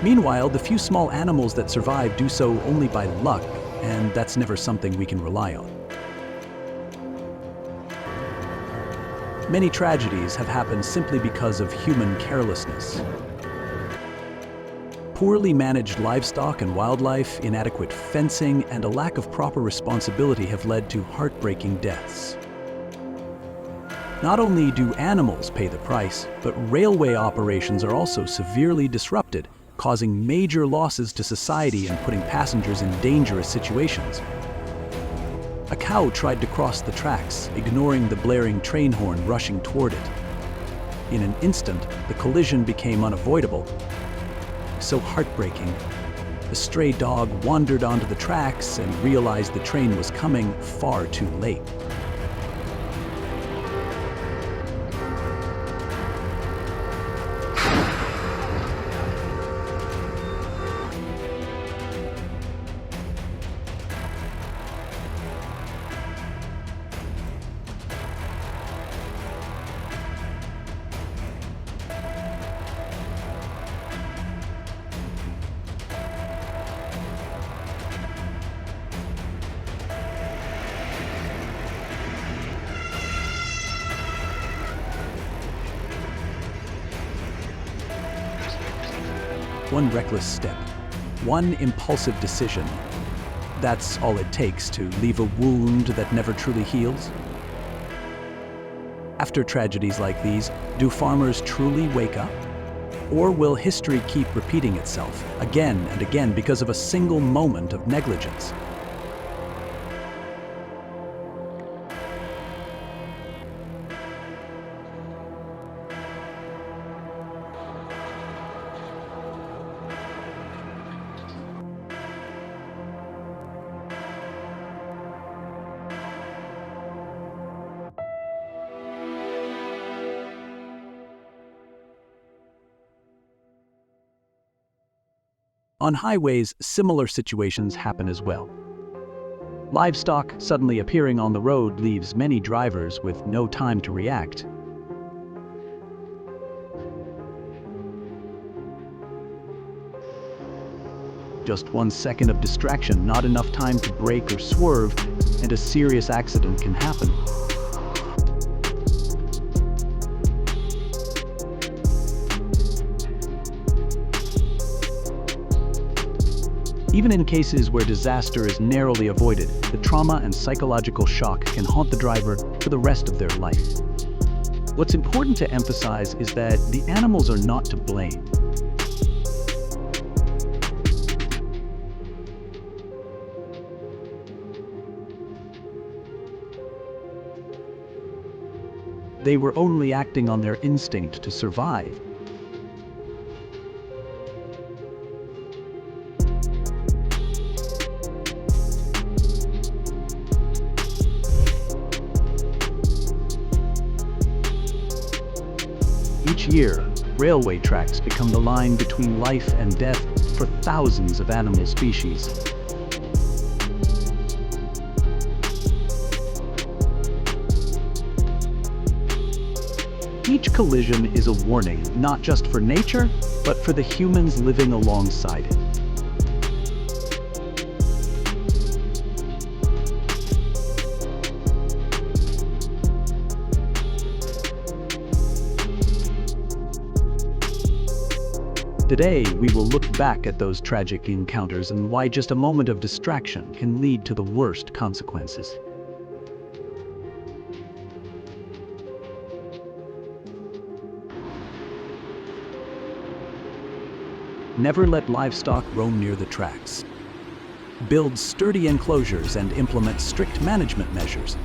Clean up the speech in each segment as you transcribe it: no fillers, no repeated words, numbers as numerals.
Meanwhile, the few small animals that survive do so only by luck, and that's never something we can rely on. Many tragedies have happened simply because of human carelessness. Poorly managed livestock and wildlife, inadequate fencing, and a lack of proper responsibility have led to heartbreaking deaths. Not only do animals pay the price, but railway operations are also severely disrupted, causing major losses to society and putting passengers in dangerous situations. A cow tried to cross the tracks, ignoring the blaring train horn rushing toward it. In an instant, the collision became unavoidable. So heartbreaking. The stray dog wandered onto the tracks and realized the train was coming far too late. One reckless step, one impulsive decision. That's all it takes to leave a wound that never truly heals. After tragedies like these, do farmers truly wake up? Or will history keep repeating itself again and again because of a single moment of negligence? On highways, similar situations happen as well. Livestock suddenly appearing on the road leaves many drivers with no time to react. Just 1 second of distraction, not enough time to brake or swerve, and a serious accident can happen. Even in cases where disaster is narrowly avoided, the trauma and psychological shock can haunt the driver for the rest of their life. What's important to emphasize is that the animals are not to blame. They were only acting on their instinct to survive. Each year, railway tracks become the line between life and death for thousands of animal species. Each collision is a warning, not just for nature, but for the humans living alongside it. Today, we will look back at those tragic encounters and why just a moment of distraction can lead to the worst consequences. Never let livestock roam near the tracks. Build sturdy enclosures and implement strict management measures.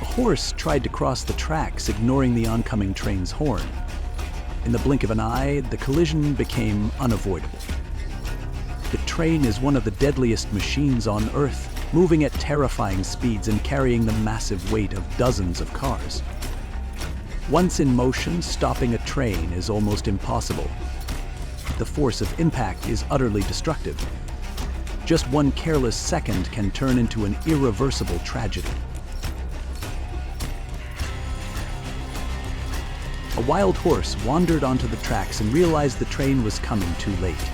A horse tried to cross the tracks, ignoring the oncoming train's horn. In the blink of an eye, the collision became unavoidable. The train is one of the deadliest machines on Earth, moving at terrifying speeds and carrying the massive weight of dozens of cars. Once in motion, stopping a train is almost impossible. The force of impact is utterly destructive. Just one careless second can turn into an irreversible tragedy. wild horse wandered onto the tracks and realized the train was coming too late.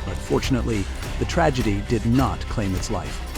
But fortunately, the tragedy did not claim its life.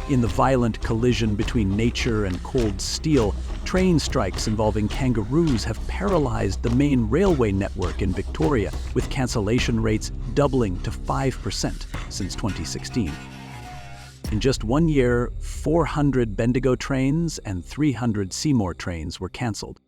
In the violent collision between nature and cold steel, train strikes involving kangaroos have paralyzed the main railway network in Victoria, with cancellation rates doubling to 5% since 2016. In just 1 year, 400 Bendigo trains and 300 Seymour trains were cancelled.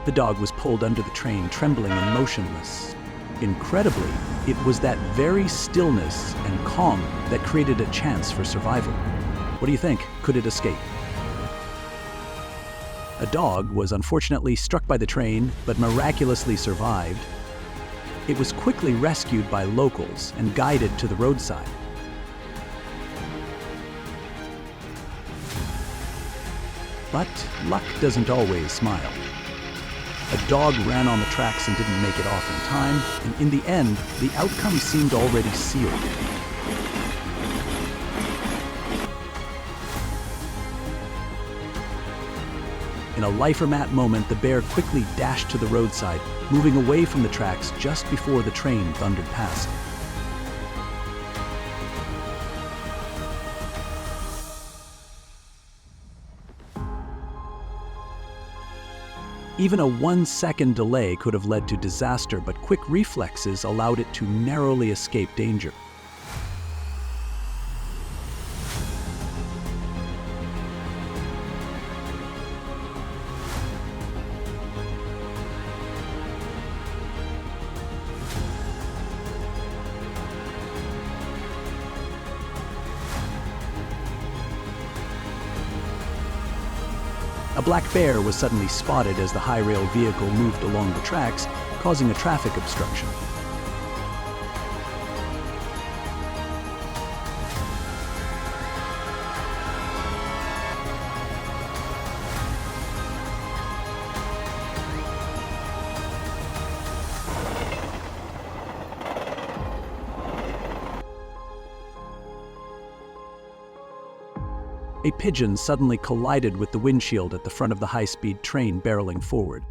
The dog was pulled under the train, trembling and motionless. Incredibly, it was that very stillness and calm that created a chance for survival. What do you think? Could it escape? A dog was unfortunately struck by the train, but miraculously survived. It was quickly rescued by locals and guided to the roadside. But luck doesn't always smile. A dog ran on the tracks and didn't make it off in time, and in the end, the outcome seemed already sealed. In a life-or-mat moment, the bear quickly dashed to the roadside, moving away from the tracks just before the train thundered past. Even a 1-second delay could have led to disaster, but quick reflexes allowed it to narrowly escape danger. A black bear was suddenly spotted as the high-rail vehicle moved along the tracks, causing a traffic obstruction. A pigeon suddenly collided with the windshield at the front of the high-speed train barreling forward.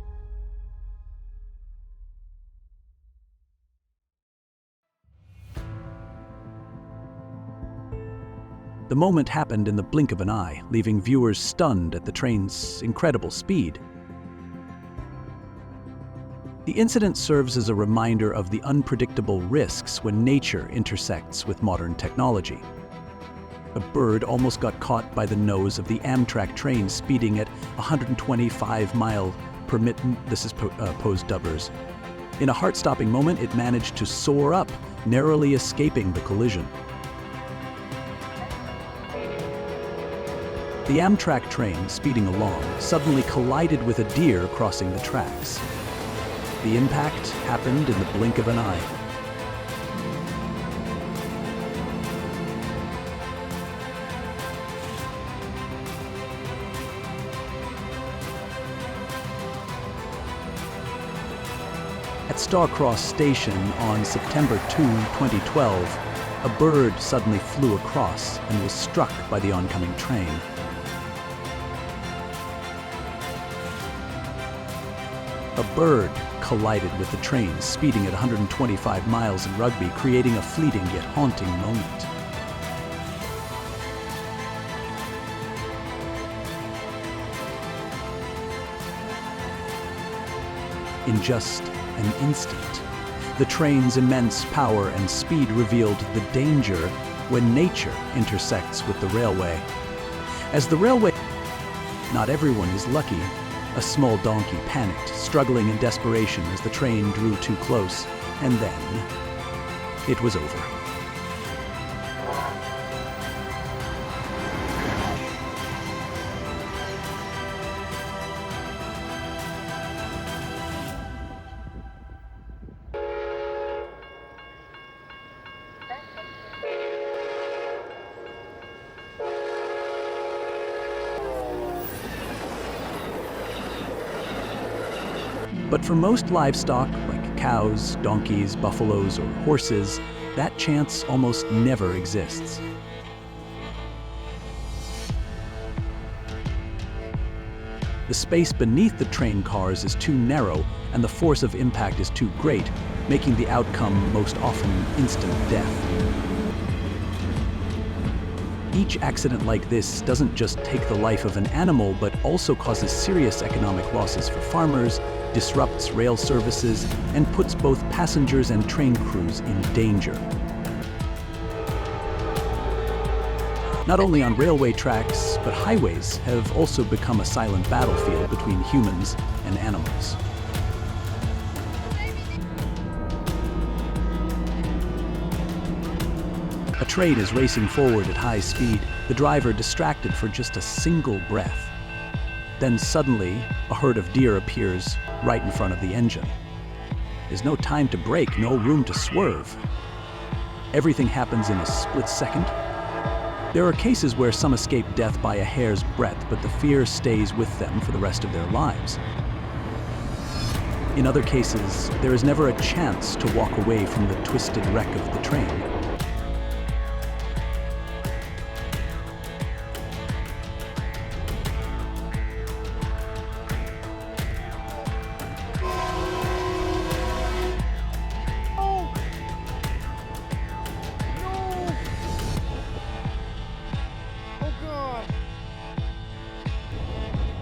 The moment happened in the blink of an eye, leaving viewers stunned at the train's incredible speed. The incident serves as a reminder of the unpredictable risks when nature intersects with modern technology. A bird almost got caught by the nose of the Amtrak train speeding at 125 miles per minute. This is Poe's Dubbers. In a heart-stopping moment, it managed to soar up, narrowly escaping the collision. The Amtrak train, speeding along, suddenly collided with a deer crossing the tracks. The impact happened in the blink of an eye. At Starcross Station on September 2, 2012, a bird suddenly flew across and was struck by the oncoming train. A bird collided with the train, speeding at 125 miles in Rugby, creating a fleeting yet haunting moment. in just an instant. The train's immense power and speed revealed the danger when nature intersects with the railway. As the railway, not everyone is lucky. A small donkey panicked, struggling in desperation as the train drew too close, and then it was over. But for most livestock, like cows, donkeys, buffaloes, or horses, that chance almost never exists. The space beneath the train cars is too narrow, and the force of impact is too great, making the outcome most often instant death. Each accident like this doesn't just take the life of an animal, but also causes serious economic losses for farmers, disrupts rail services, and puts both passengers and train crews in danger. Not only on railway tracks, but highways have also become a silent battlefield between humans and animals. A train is racing forward at high speed, the driver distracted for just a single breath. Then suddenly, a herd of deer appears right in front of the engine. There's no time to brake, no room to swerve. Everything happens in a split second. There are cases where some escape death by a hair's breadth, but the fear stays with them for the rest of their lives. In other cases, there is never a chance to walk away from the twisted wreck of the train.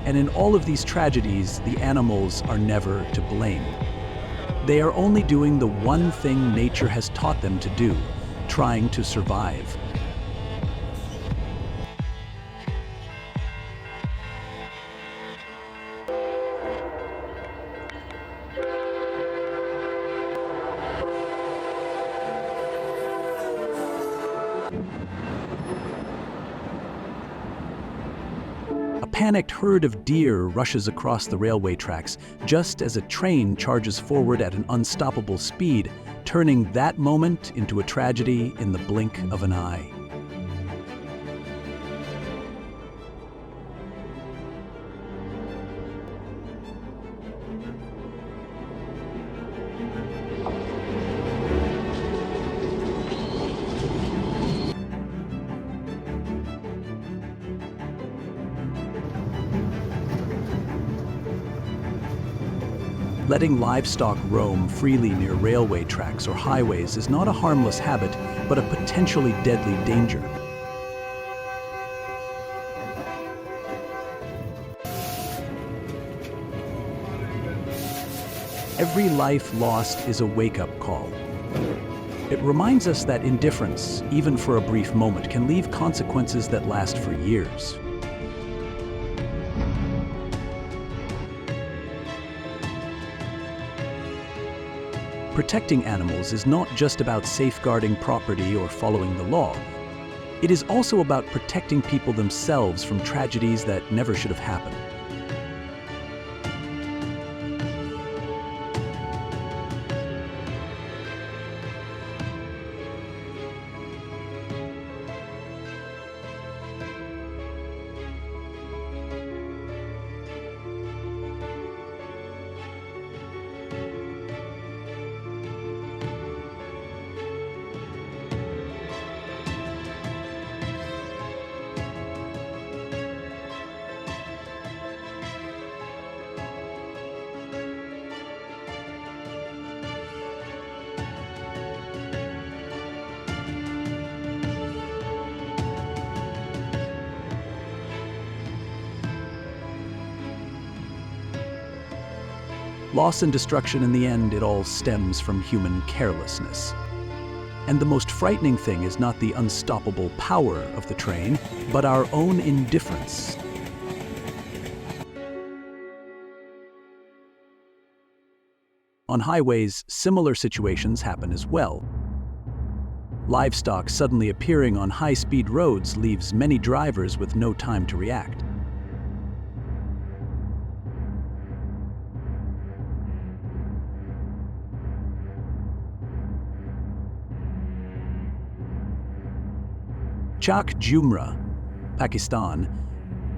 And in all of these tragedies, the animals are never to blame. They are only doing the one thing nature has taught them to do, trying to survive. A panicked herd of deer rushes across the railway tracks just as a train charges forward at an unstoppable speed, turning that moment into a tragedy in the blink of an eye. Letting livestock roam freely near railway tracks or highways is not a harmless habit, but a potentially deadly danger. Every life lost is a wake-up call. It reminds us that indifference, even for a brief moment, can leave consequences that last for years. Protecting animals is not just about safeguarding property or following the law. It is also about protecting people themselves from tragedies that never should have happened. Loss and destruction in the end, it all stems from human carelessness. And the most frightening thing is not the unstoppable power of the train, but our own indifference. On highways, similar situations happen as well. Livestock suddenly appearing on high-speed roads leaves many drivers with no time to react. Chak Jumra, Pakistan,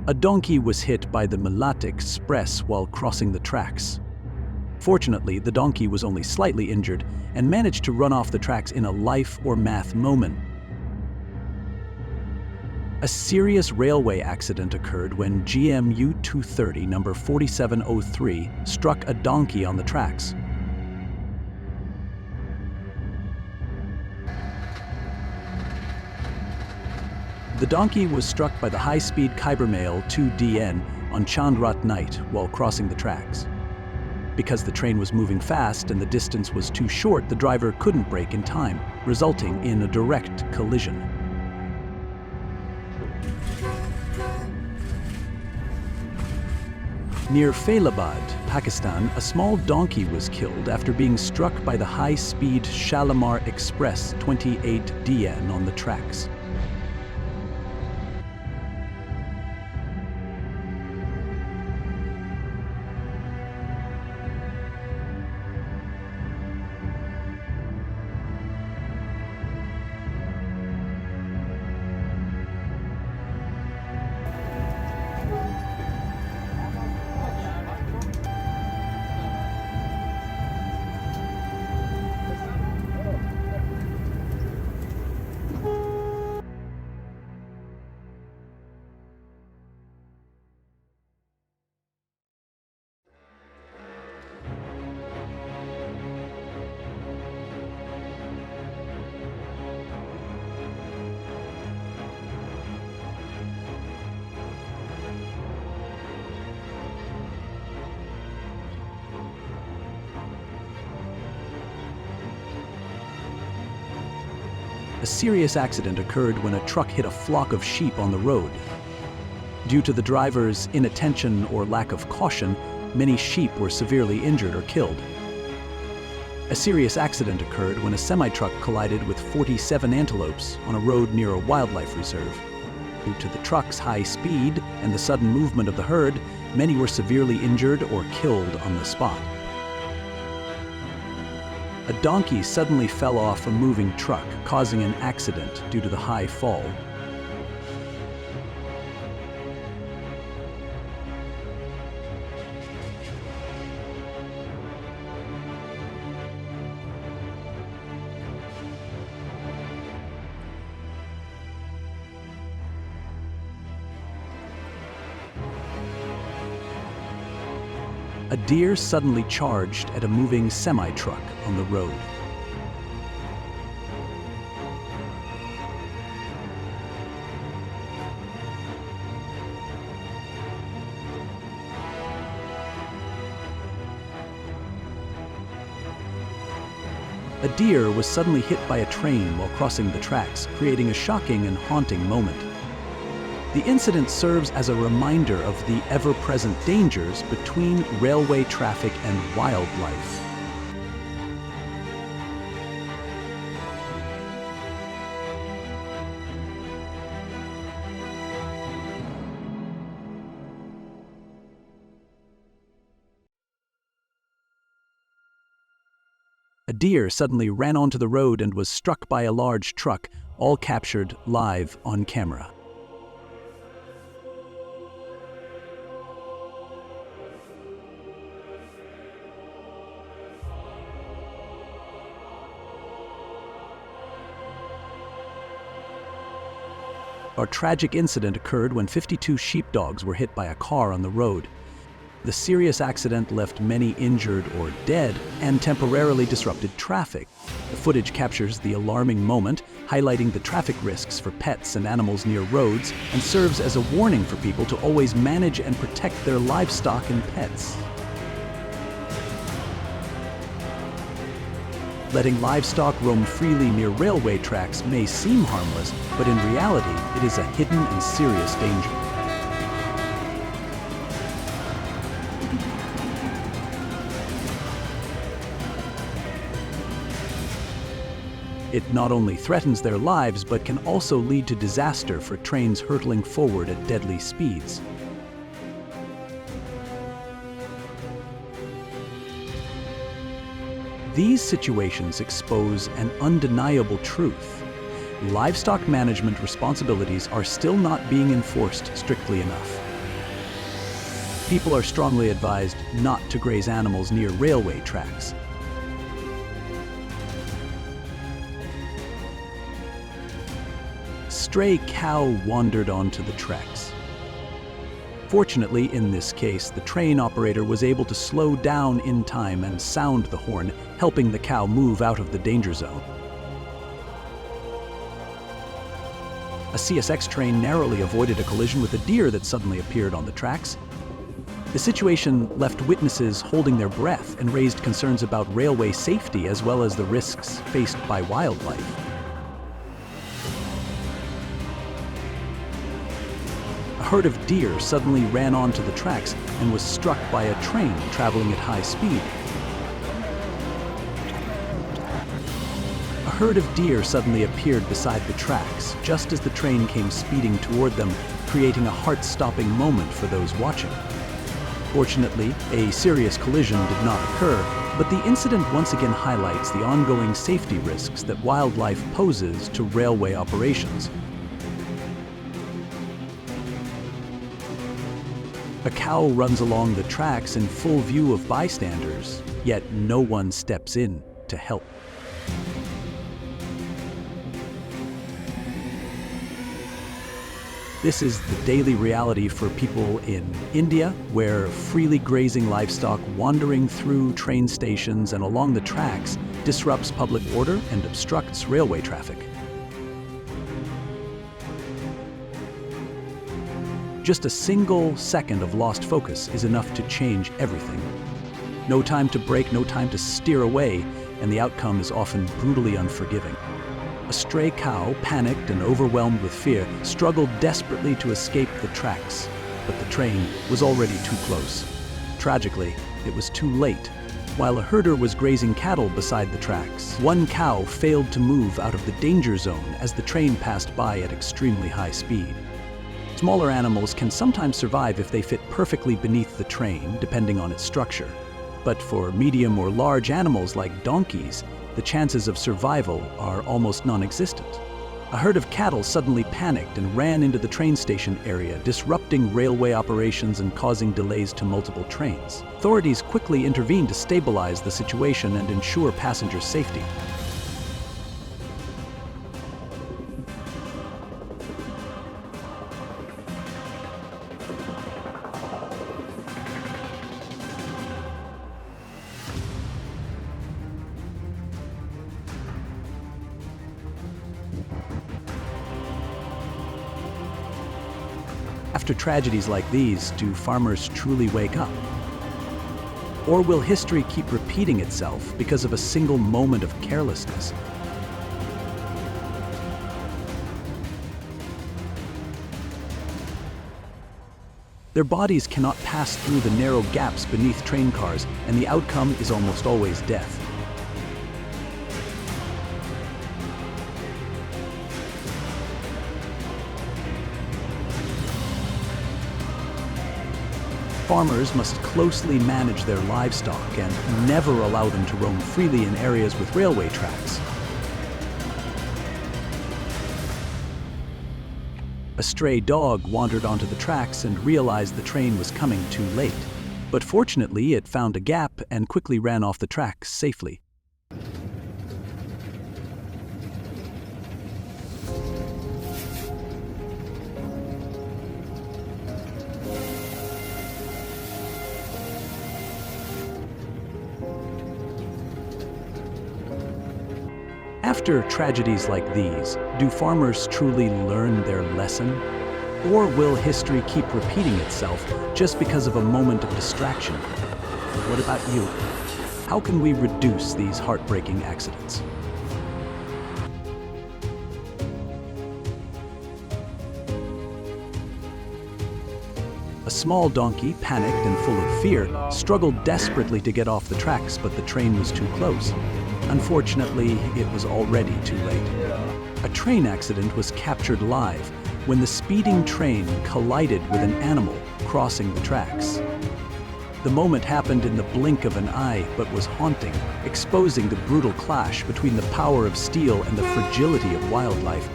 a donkey was hit by the Melat Express while crossing the tracks. Fortunately, the donkey was only slightly injured and managed to run off the tracks in a life-or-math moment. A serious railway accident occurred when GMU 230 number 4703 struck a donkey on the tracks. The donkey was struck by the high-speed Khyber Mail 2DN on Chandrat night while crossing the tracks. Because the train was moving fast and the distance was too short, the driver couldn't brake in time, resulting in a direct collision. Near Failabad, Pakistan, a small donkey was killed after being struck by the high-speed Shalimar Express 28DN on the tracks. A serious accident occurred when a truck hit a flock of sheep on the road. Due to the driver's inattention or lack of caution, many sheep were severely injured or killed. A serious accident occurred when a semi-truck collided with 47 antelopes on a road near a wildlife reserve. Due to the truck's high speed and the sudden movement of the herd, many were severely injured or killed on the spot. A donkey suddenly fell off a moving truck, causing an accident due to the high fall. A deer suddenly charged at a moving semi-truck on the road. A deer was suddenly hit by a train while crossing the tracks, creating a shocking and haunting moment. The incident serves as a reminder of the ever-present dangers between railway traffic and wildlife. A deer suddenly ran onto the road and was struck by a large truck, all captured live on camera. A tragic incident occurred when 52 sheepdogs were hit by a car on the road. The serious accident left many injured or dead and temporarily disrupted traffic. The footage captures the alarming moment, highlighting the traffic risks for pets and animals near roads, and serves as a warning for people to always manage and protect their livestock and pets. Letting livestock roam freely near railway tracks may seem harmless, but in reality, it is a hidden and serious danger. It not only threatens their lives, but can also lead to disaster for trains hurtling forward at deadly speeds. These situations expose an undeniable truth. Livestock management responsibilities are still not being enforced strictly enough. People are strongly advised not to graze animals near railway tracks. A stray cow wandered onto the tracks. Fortunately, in this case, the train operator was able to slow down in time and sound the horn, helping the cow move out of the danger zone. A CSX train narrowly avoided a collision with a deer that suddenly appeared on the tracks. The situation left witnesses holding their breath and raised concerns about railway safety as well as the risks faced by wildlife. A herd of deer suddenly ran onto the tracks and was struck by a train traveling at high speed. A herd of deer suddenly appeared beside the tracks, just as the train came speeding toward them, creating a heart-stopping moment for those watching. Fortunately, a serious collision did not occur, but the incident once again highlights the ongoing safety risks that wildlife poses to railway operations. A cow runs along the tracks in full view of bystanders, yet no one steps in to help. This is the daily reality for people in India, where freely grazing livestock wandering through train stations and along the tracks disrupts public order and obstructs railway traffic. Just a single second of lost focus is enough to change everything. No time to brake, no time to steer away, and the outcome is often brutally unforgiving. A stray cow, panicked and overwhelmed with fear, struggled desperately to escape the tracks, but the train was already too close. Tragically, it was too late. While a herder was grazing cattle beside the tracks, one cow failed to move out of the danger zone as the train passed by at extremely high speed. Smaller animals can sometimes survive if they fit perfectly beneath the train, depending on its structure. But for medium or large animals like donkeys, the chances of survival are almost non-existent. A herd of cattle suddenly panicked and ran into the train station area, disrupting railway operations and causing delays to multiple trains. Authorities quickly intervened to stabilize the situation and ensure passenger safety. After tragedies like these, do farmers truly wake up? Or will history keep repeating itself because of a single moment of carelessness? Their bodies cannot pass through the narrow gaps beneath train cars, and the outcome is almost always death. Farmers must closely manage their livestock and never allow them to roam freely in areas with railway tracks. A stray dog wandered onto the tracks and realized the train was coming too late. But fortunately, it found a gap and quickly ran off the tracks safely. After tragedies like these, do farmers truly learn their lesson? Or will history keep repeating itself just because of a moment of distraction? What about you? How can we reduce these heartbreaking accidents? A small donkey, panicked and full of fear, struggled desperately to get off the tracks, but the train was too close. Unfortunately, it was already too late. A train accident was captured live when the speeding train collided with an animal crossing the tracks. The moment happened in the blink of an eye, but was haunting, exposing the brutal clash between the power of steel and the fragility of wildlife.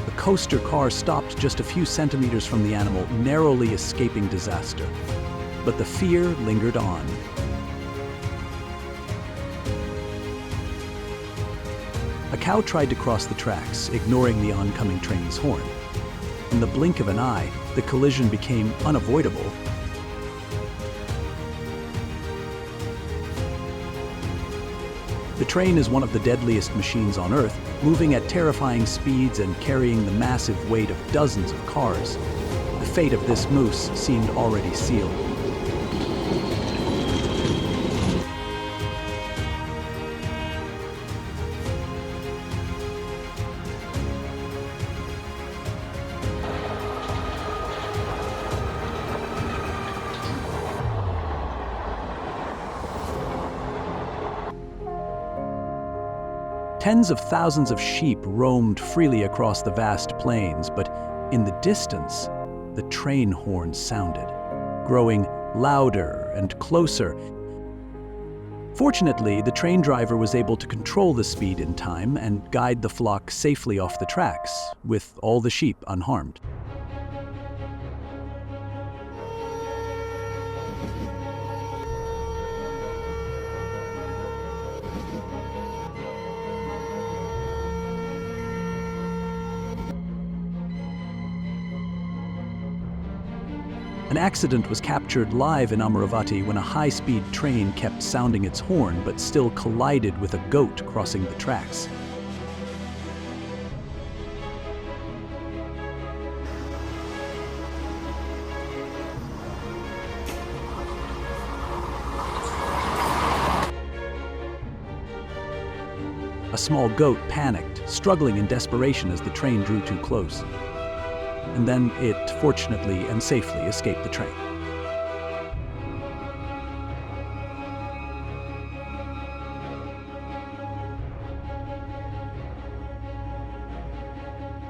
The coaster car stopped just a few centimeters from the animal, narrowly escaping disaster. But the fear lingered on. A cow tried to cross the tracks, ignoring the oncoming train's horn. In the blink of an eye, the collision became unavoidable. The train is one of the deadliest machines on Earth, moving at terrifying speeds and carrying the massive weight of dozens of cars. The fate of this moose seemed already sealed. Tens of thousands of sheep roamed freely across the vast plains, but in the distance, the train horn sounded, growing louder and closer. Fortunately, the train driver was able to control the speed in time and guide the flock safely off the tracks, with all the sheep unharmed. An accident was captured live in Amaravati when a high-speed train kept sounding its horn but still collided with a goat crossing the tracks. A small goat panicked, struggling in desperation as the train drew too close. And then it fortunately and safely escaped the train.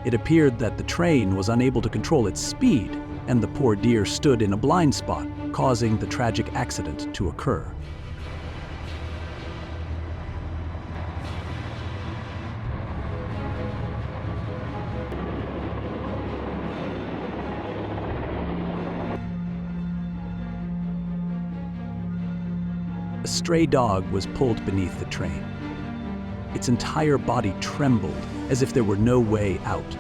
It appeared that the train was unable to control its speed, and the poor deer stood in a blind spot, causing the tragic accident to occur. A stray dog was pulled beneath the train. Its entire body trembled as if there were no way out.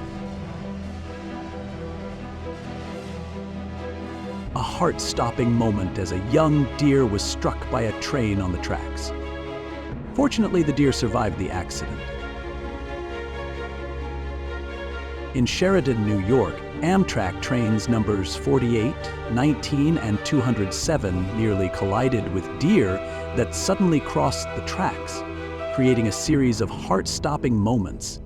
A heart-stopping moment as a young deer was struck by a train on the tracks. Fortunately, the deer survived the accident. In Sheridan, New York, Amtrak trains numbers 48, 19, and 207 nearly collided with deer that suddenly crossed the tracks, creating a series of heart-stopping moments.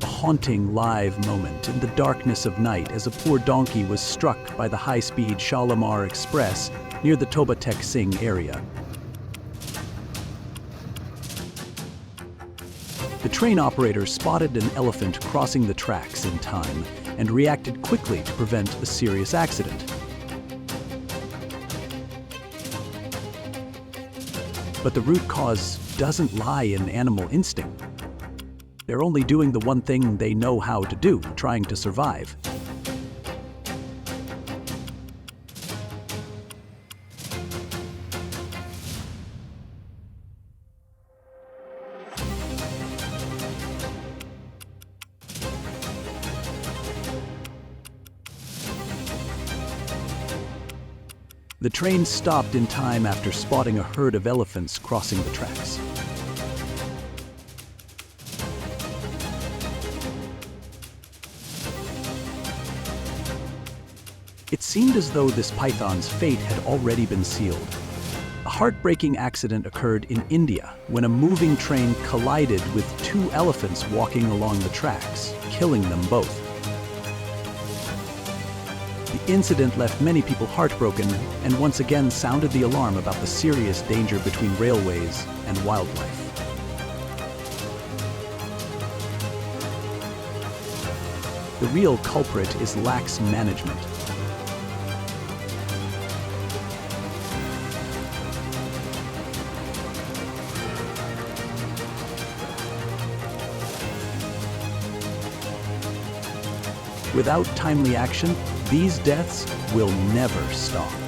A haunting live moment in the darkness of night as a poor donkey was struck by the high-speed Shalimar Express near the Toba Tek Singh area. The train operator spotted an elephant crossing the tracks in time and reacted quickly to prevent a serious accident. But the root cause doesn't lie in animal instinct. They're only doing the one thing they know how to do, trying to survive. The train stopped in time after spotting a herd of elephants crossing the tracks. It seemed as though this python's fate had already been sealed. A heartbreaking accident occurred in India when a moving train collided with two elephants walking along the tracks, killing them both. The incident left many people heartbroken and once again sounded the alarm about the serious danger between railways and wildlife. The real culprit is lax management. Without timely action, these deaths will never stop.